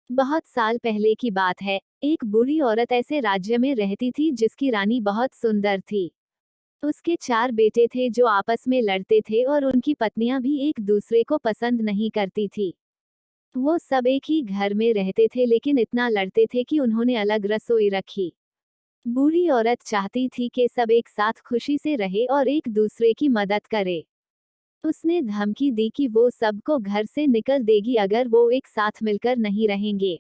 बहुत साल पहले की बात है। एक बूढ़ी औरत ऐसे राज्य में रहती थी जिसकी रानी बहुत सुंदर थी। उसके 4 बेटे थे जो आपस में लड़ते थे और उनकी पत्नियां भी एक दूसरे को पसंद नहीं करती थी। वो सब एक ही घर में रहते थे लेकिन इतना लड़ते थे कि उन्होंने अलग रसोई रखी। बूढ़ी औरत चाहती थी कि सब एक साथ खुशी से रहे और एक दूसरे की मदद करे। उसने धमकी दी कि वो सबको घर से निकल देगी अगर वो एक साथ मिलकर नहीं रहेंगे।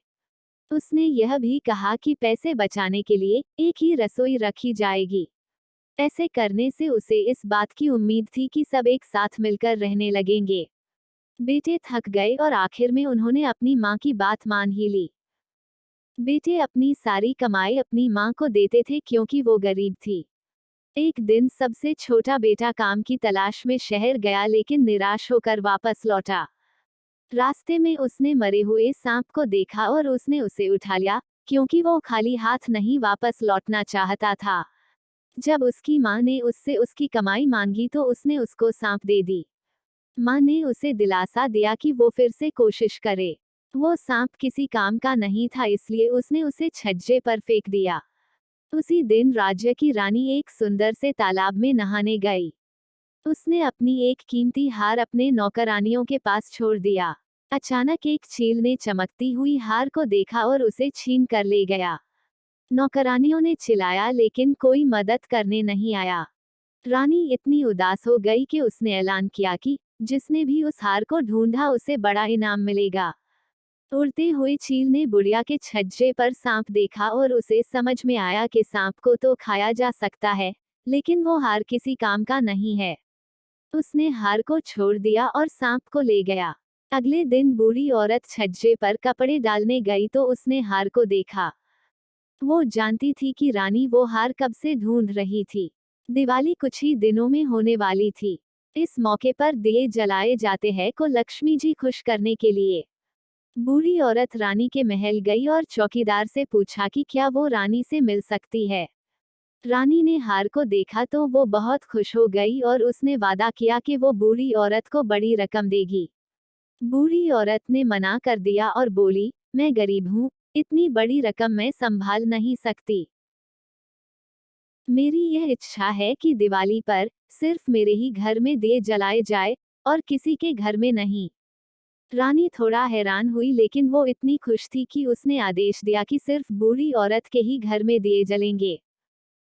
उसने यह भी कहा कि पैसे बचाने के लिए एक ही रसोई रखी जाएगी। ऐसे करने से उसे इस बात की उम्मीद थी कि सब एक साथ मिलकर रहने लगेंगे। बेटे थक गए और आखिर में उन्होंने अपनी माँ की बात मान ही ली। बेटे अपनी सारी कमाई अपनी माँ को देते थे क्योंकि वो गरीब थी। एक दिन सबसे छोटा बेटा काम की तलाश में शहर गया लेकिन निराश होकर वापस लौटा। रास्ते में उसने मरे हुए सांप को देखा और उसने उसे उठा लिया, क्योंकि वो खाली हाथ नहीं वापस लौटना चाहता था। जब उसकी माँ ने उससे उसकी कमाई मांगी तो उसने उसको सांप दे दी। माँ ने उसे दिलासा दिया कि वो फिर से कोशिश करे। वो सांप किसी काम का नहीं था इसलिए उसने उसे छज्जे पर फेंक दिया। उसी दिन राज्य की रानी एक सुंदर से तालाब में नहाने गई। उसने अपनी एक कीमती हार अपने नौकरानियों के पास छोड़ दिया। अचानक एक चील ने चमकती हुई हार को देखा और उसे छीन कर ले गया। नौकरानियों ने चिल्लाया लेकिन कोई मदद करने नहीं आया। रानी इतनी उदास हो गई कि उसने ऐलान किया कि जिसने भी उस हार को ढूंढा उसे बड़ा इनाम मिलेगा। उड़ते हुए चील ने बुढ़िया के छज्जे पर सांप देखा और उसे समझ में आया कि सांप को तो खाया जा सकता है, लेकिन वो हार किसी काम का नहीं है। उसने हार को छोड़ दिया और सांप को ले गया। अगले दिन बूढ़ी औरत छज्जे पर कपड़े डालने गई तो उसने हार को देखा। वो जानती थी कि रानी वो हार कब से ढूंढ रही थी। दिवाली कुछ ही दिनों में होने वाली थी। इस मौके पर दिए जलाए जाते हैं को लक्ष्मी जी खुश करने के लिए। बूढ़ी औरत रानी के महल गई और चौकीदार से पूछा कि क्या वो रानी से मिल सकती है। रानी ने हार को देखा तो वो बहुत खुश हो गई और उसने वादा किया कि वो बूढ़ी औरत को बड़ी रकम देगी। बूढ़ी औरत ने मना कर दिया और बोली, मैं गरीब हूँ, इतनी बड़ी रकम मैं संभाल नहीं सकती। मेरी यह इच्छा है कि दिवाली पर सिर्फ मेरे ही घर में दिए जलाए जाए और किसी के घर में नहीं। रानी थोड़ा हैरान हुई लेकिन वो इतनी खुश थी कि उसने आदेश दिया कि सिर्फ बूढ़ी औरत के ही घर में दिए जलेंगे।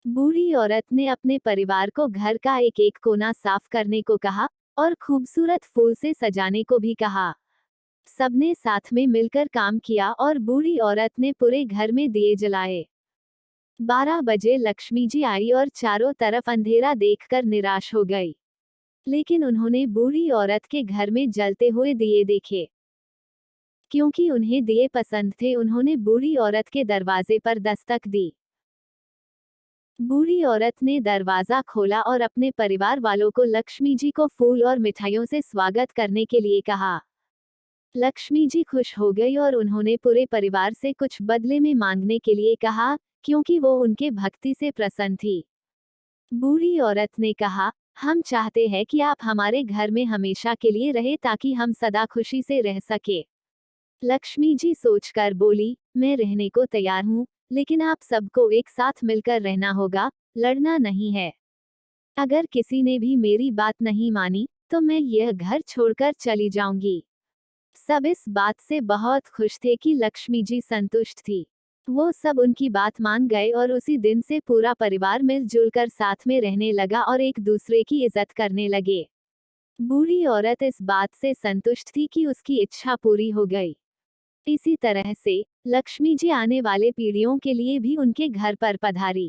बूढ़ी औरत ने अपने परिवार को घर का एक एक कोना साफ करने को कहा और खूबसूरत फूल से सजाने को भी कहा। सबने साथ में मिलकर काम किया और बूढ़ी औरत ने पूरे घर में दिए जलाए। 12 बजे लक्ष्मी जी आई और चारों तरफ अंधेरा देखकर निराश हो गई। लेकिन उन्होंने बूढ़ी औरत के घर में जलते हुए दिए देखे। क्योंकि उन्हें दिए पसंद थे उन्होंने बूढ़ी औरत के दरवाजे पर दस्तक दी। बूढ़ी औरत ने दरवाजा खोला और अपने परिवार वालों को लक्ष्मी जी को फूल और मिठाइयों से स्वागत करने के लिए कहा। लक्ष्मी जी खुश हो गई और उन्होंने पूरे परिवार से कुछ बदले में मांगने के लिए कहा, क्योंकि वो उनके भक्ति से प्रसन्न थी। बूढ़ी औरत ने कहा, हम चाहते हैं कि आप हमारे घर में हमेशा के लिए रहे ताकि हम सदा खुशी से रह सके। लक्ष्मी जी सोचकर बोली, मैं रहने को तैयार हूँ, लेकिन आप सबको एक साथ मिलकर रहना होगा, लड़ना नहीं है। अगर किसी ने भी मेरी बात नहीं मानी, तो मैं यह घर छोड़कर चली जाऊंगी। सब इस बात से बहुत खुश थे कि लक्ष्मी जी संतुष्ट थी। वो सब उनकी बात मान गए और उसी दिन से पूरा परिवार मिलजुल कर साथ में रहने लगा और एक दूसरे की इज्जत करने लगे। बूढ़ी औरत इस बात से संतुष्ट थी कि उसकी इच्छा पूरी हो गई। इसी तरह से लक्ष्मी जी आने वाले पीढ़ियों के लिए भी उनके घर पर पधारी।